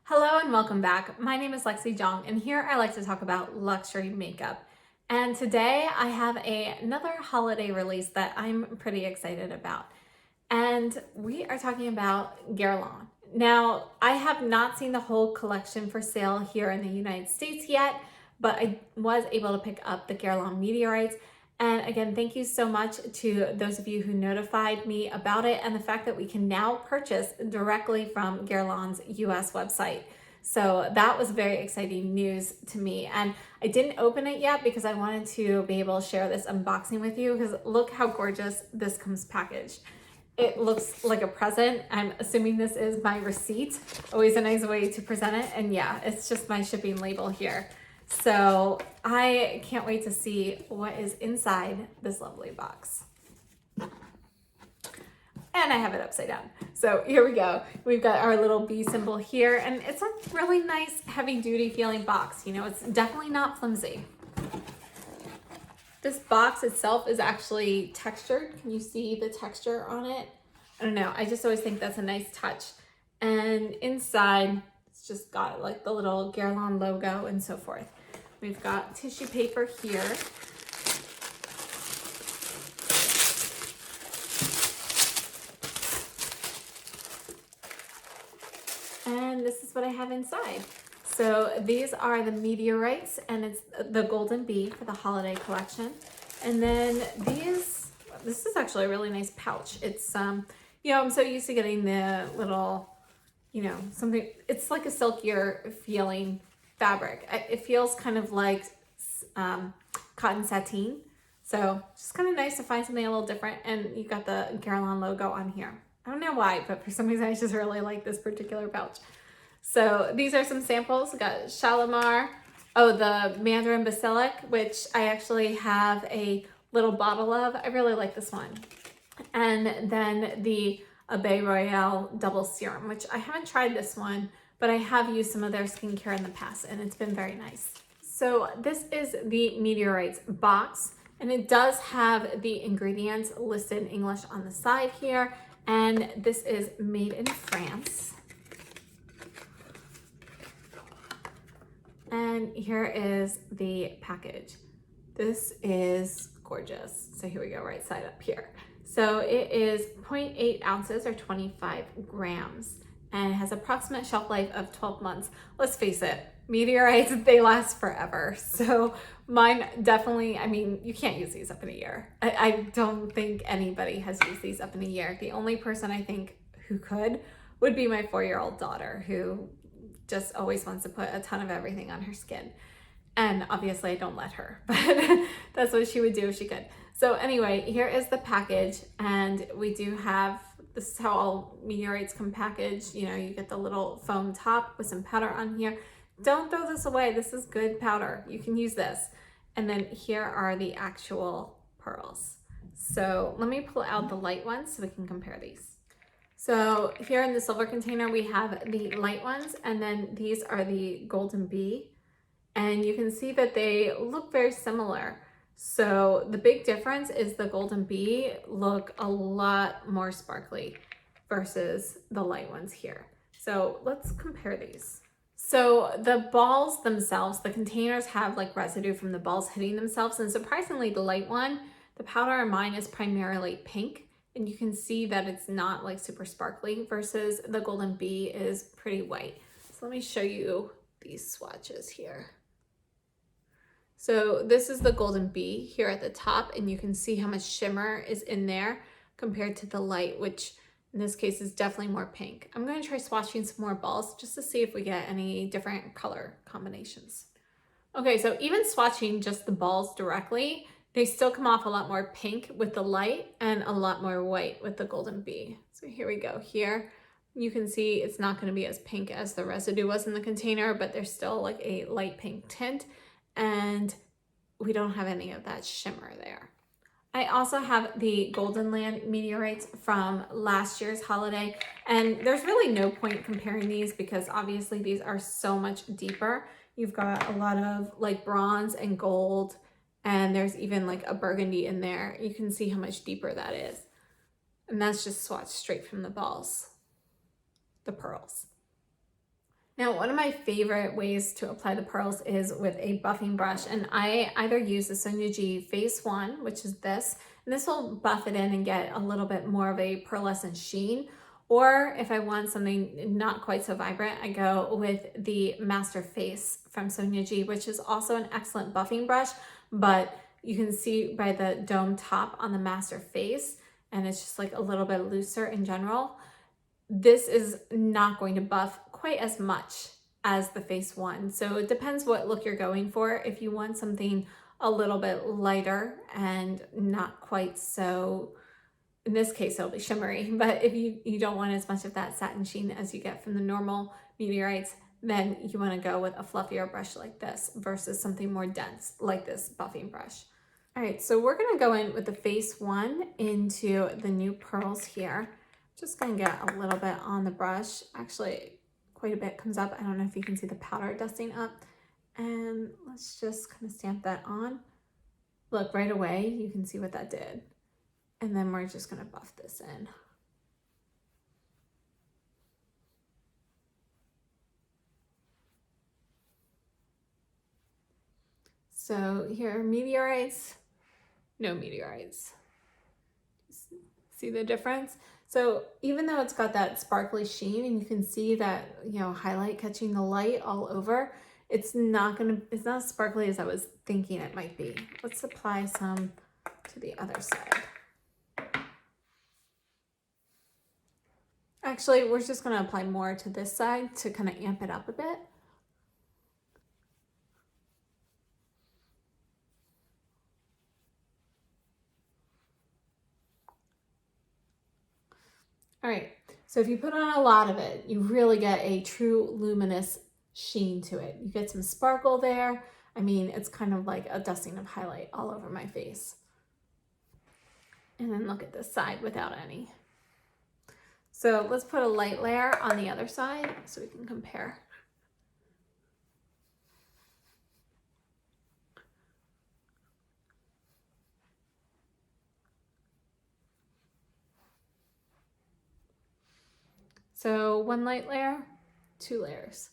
Hello and welcome back. My name is Lexi Jong, and here I like to talk about luxury makeup. And today I have another holiday release that I'm pretty excited about. And we are talking about Guerlain. Now, I have not seen the whole collection for sale here in the United States yet, but I was able to pick up the Guerlain Meteorites. And again, thank you so much to those of you who notified me about it and the fact that we can now purchase directly from Guerlain's US website. So that was very exciting news to me. And I didn't open it yet because I wanted to be able to share this unboxing with you because look how gorgeous this comes packaged. It looks like a present. I'm assuming this is my receipt. Always a nice way to present it. And yeah, it's just my shipping label here. So I can't wait to see what is inside this lovely box. And I have it upside down. So here we go. We've got our little B symbol here, and it's a really nice heavy duty feeling box. You know, it's definitely not flimsy. This box itself is actually textured. Can you see the texture on it? I don't know. I just always think that's a nice touch. And inside, it's just got like the little Guerlain logo and so forth. We've got tissue paper here. And this is what I have inside. So these are the Meteorites, and it's the Golden Bee for the holiday collection. And then this is actually a really nice pouch. It's, you know, I'm so used to getting the little, you know, something, it's like a silkier feeling fabric. It feels kind of like cotton sateen. So just kind of nice to find something a little different. And you got the Guerlain logo on here. I don't know why, but for some reason I just really like this particular pouch. So these are some samples. We got Shalimar, the Mandarin Basilic, which I actually have a little bottle of. I really like this one. And then the Abbé Royal Double Serum, which I haven't tried this one, but I have used some of their skincare in the past, and it's been very nice. So this is the Meteorites box, and it does have the ingredients listed in English on the side here. And this is made in France. And here is the package. This is gorgeous. So here we go, right side up here. So it is 0.8 ounces or 25 grams. And it has approximate shelf life of 12 months. Let's face it, Meteorites, they last forever. So mine definitely, I mean, you can't use these up in a year. I don't think anybody has used these up in a year. The only person I think who could would be my 4-year-old daughter, who just always wants to put a ton of everything on her skin. And obviously I don't let her, but that's what she would do if she could. So anyway, here is the package, and we do have, this is how all Meteorites come packaged. You know, you get the little foam top with some powder on here. Don't throw this away. This is good powder. You can use this. And then here are the actual pearls. So let me pull out the light ones so we can compare these. So here in the silver container, we have the light ones, and then these are the Golden Bee. And you can see that they look very similar. So the big difference is the Golden Bee look a lot more sparkly versus the light ones here. So let's compare these. So the balls themselves, the containers have like residue from the balls hitting themselves. And surprisingly, the light one, the powder in mine is primarily pink. And you can see that it's not like super sparkly versus the Golden Bee is pretty white. So let me show you these swatches here. So this is the Golden Bee here at the top, and you can see how much shimmer is in there compared to the light, which in this case is definitely more pink. I'm going to try swatching some more balls just to see if we get any different color combinations. Okay, so even swatching just the balls directly, they still come off a lot more pink with the light and a lot more white with the Golden Bee. So here we go. Here you can see it's not going to be as pink as the residue was in the container, but there's still like a light pink tint, and we don't have any of that shimmer there. I also have the Golden Land Meteorites from last year's holiday, and there's really no point comparing these because obviously these are so much deeper. You've got a lot of like bronze and gold, and there's even like a burgundy in there. You can see how much deeper that is. And that's just swatched straight from the balls, the pearls. Now, one of my favorite ways to apply the pearls is with a buffing brush, and I either use the Sonia G Face One, which is this, and this will buff it in and get a little bit more of a pearlescent sheen, or if I want something not quite so vibrant, I go with the Master Face from Sonia G, which is also an excellent buffing brush, but you can see by the dome top on the Master Face, and it's just like a little bit looser in general. This is not going to buff quite as much as the Face One. So it depends what look you're going for. If you want something a little bit lighter and not quite so, in this case, it'll be shimmery, but if you don't want as much of that satin sheen as you get from the normal Meteorites, then you want to go with a fluffier brush like this versus something more dense like this buffing brush. All right, so we're going to go in with the Face One into the new pearls here. Just going to get a little bit on the brush. Actually, quite a bit comes up. I don't know if you can see the powder dusting up. And let's just kind of stamp that on. Look, right away, you can see what that did. And then we're just going to buff this in. So here, Meteorites, no Meteorites. See the difference? So even though it's got that sparkly sheen and you can see that, you know, highlight catching the light all over, it's not as sparkly as I was thinking it might be. Let's apply some to the other side. Actually, we're just going to apply more to this side to kind of amp it up a bit. All right, so if you put on a lot of it, you really get a true luminous sheen to it. You get some sparkle there. I mean, it's kind of like a dusting of highlight all over my face. And then look at this side without any. So let's put a light layer on the other side so we can compare. So one light layer, 2 layers.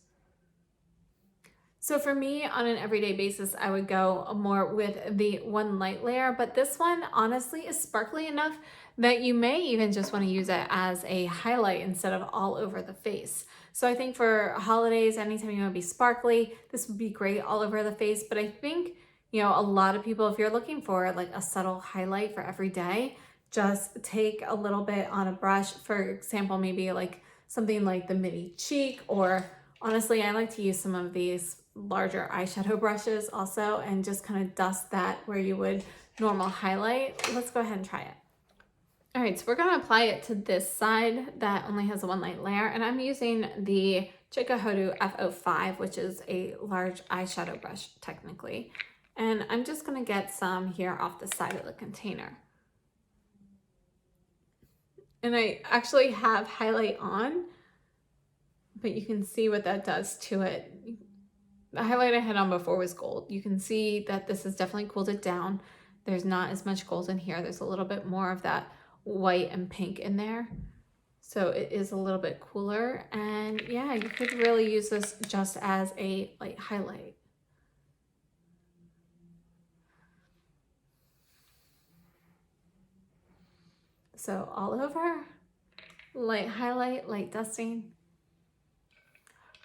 So for me, on an everyday basis, I would go more with the one light layer, but this one honestly is sparkly enough that you may even just want to use it as a highlight instead of all over the face. So I think for holidays, anytime you want to be sparkly, this would be great all over the face. But I think, you know, a lot of people, if you're looking for like a subtle highlight for every day, just take a little bit on a brush, for example, maybe like something like the midi cheek, or honestly, I like to use some of these larger eyeshadow brushes also and just kind of dust that where you would normal highlight. Let's go ahead and try it. All right, so we're going to apply it to this side that only has a one light layer, and I'm using the Chikahodu F05, which is a large eyeshadow brush technically. And I'm just going to get some here off the side of the container. And I actually have highlight on, but you can see what that does to it. The highlight I had on before was gold. You can see that this has definitely cooled it down. There's not as much gold in here. There's a little bit more of that white and pink in there. So it is a little bit cooler. And yeah, you could really use this just as a light highlight. So all over, light highlight, light dusting.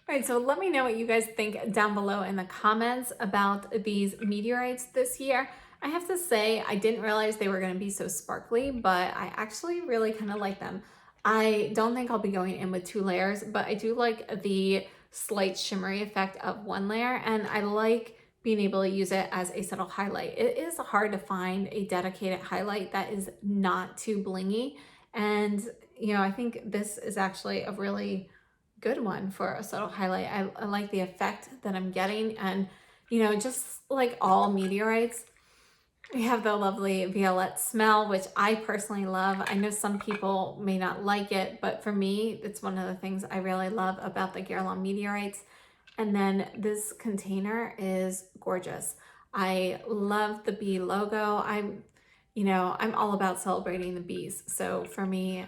All right, so let me know what you guys think down below in the comments about these Meteorites this year. I have to say, I didn't realize they were going to be so sparkly, but I actually really kind of like them. I don't think I'll be going in with 2 layers, but I do like the slight shimmery effect of one layer, and I like being able to use it as a subtle highlight. It is hard to find a dedicated highlight that is not too blingy, and you know, I think this is actually a really good one for a subtle highlight. I like the effect that I'm getting, and you know, just like all Meteorites, we have the lovely violette smell, which I personally love. I know some people may not like it, but for me, it's one of the things I really love about the Guerlain Meteorites. And then this container is gorgeous. I love the bee logo. I'm all about celebrating the bees. So for me,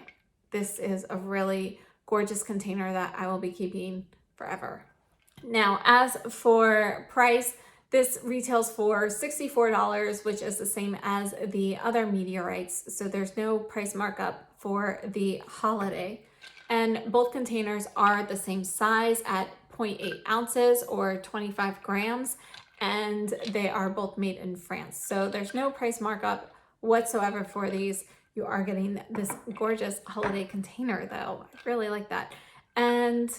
this is a really gorgeous container that I will be keeping forever. Now, as for price, this retails for $64, which is the same as the other Meteorites. So there's no price markup for the holiday. And both containers are the same size at 0.8 ounces or 25 grams. And they are both made in France. So there's no price markup whatsoever for these. You are getting this gorgeous holiday container though. I really like that. And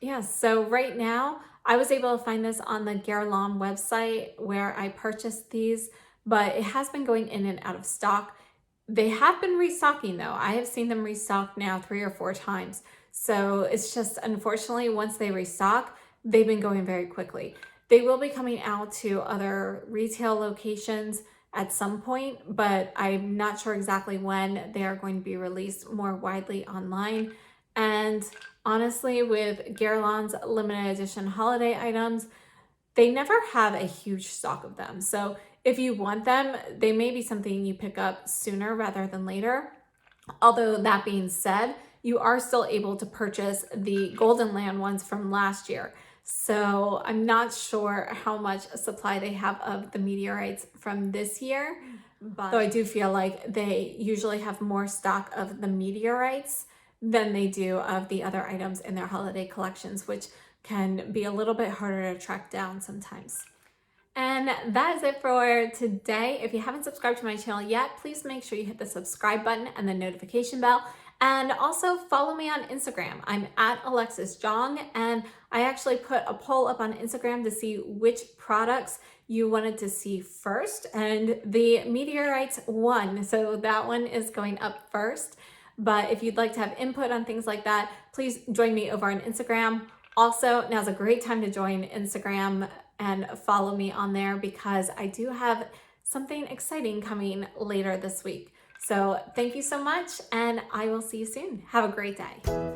yeah, so right now I was able to find this on the Guerlain website where I purchased these, but it has been going in and out of stock. They have been restocking though. I have seen them restock now 3 or 4 times. So it's just, unfortunately, once they restock, they've been going very quickly. They will be coming out to other retail locations at some point, but I'm not sure exactly when they are going to be released more widely online. And honestly, with Guerlain's limited edition holiday items, they never have a huge stock of them. So if you want them, they may be something you pick up sooner rather than later. Although that being said, you are still able to purchase the Golden Land ones from last year. So I'm not sure how much supply they have of the Meteorites from this year, but though I do feel like they usually have more stock of the Meteorites than they do of the other items in their holiday collections, which can be a little bit harder to track down sometimes. And that is it for today. If you haven't subscribed to my channel yet, please make sure you hit the subscribe button and the notification bell. And also follow me on Instagram. I'm at Alexis Jong, and I actually put a poll up on Instagram to see which products you wanted to see first, and the Meteorites won. So that one is going up first. But if you'd like to have input on things like that, please join me over on Instagram. Also, now's a great time to join Instagram and follow me on there because I do have something exciting coming later this week. So thank you so much, and I will see you soon. Have a great day.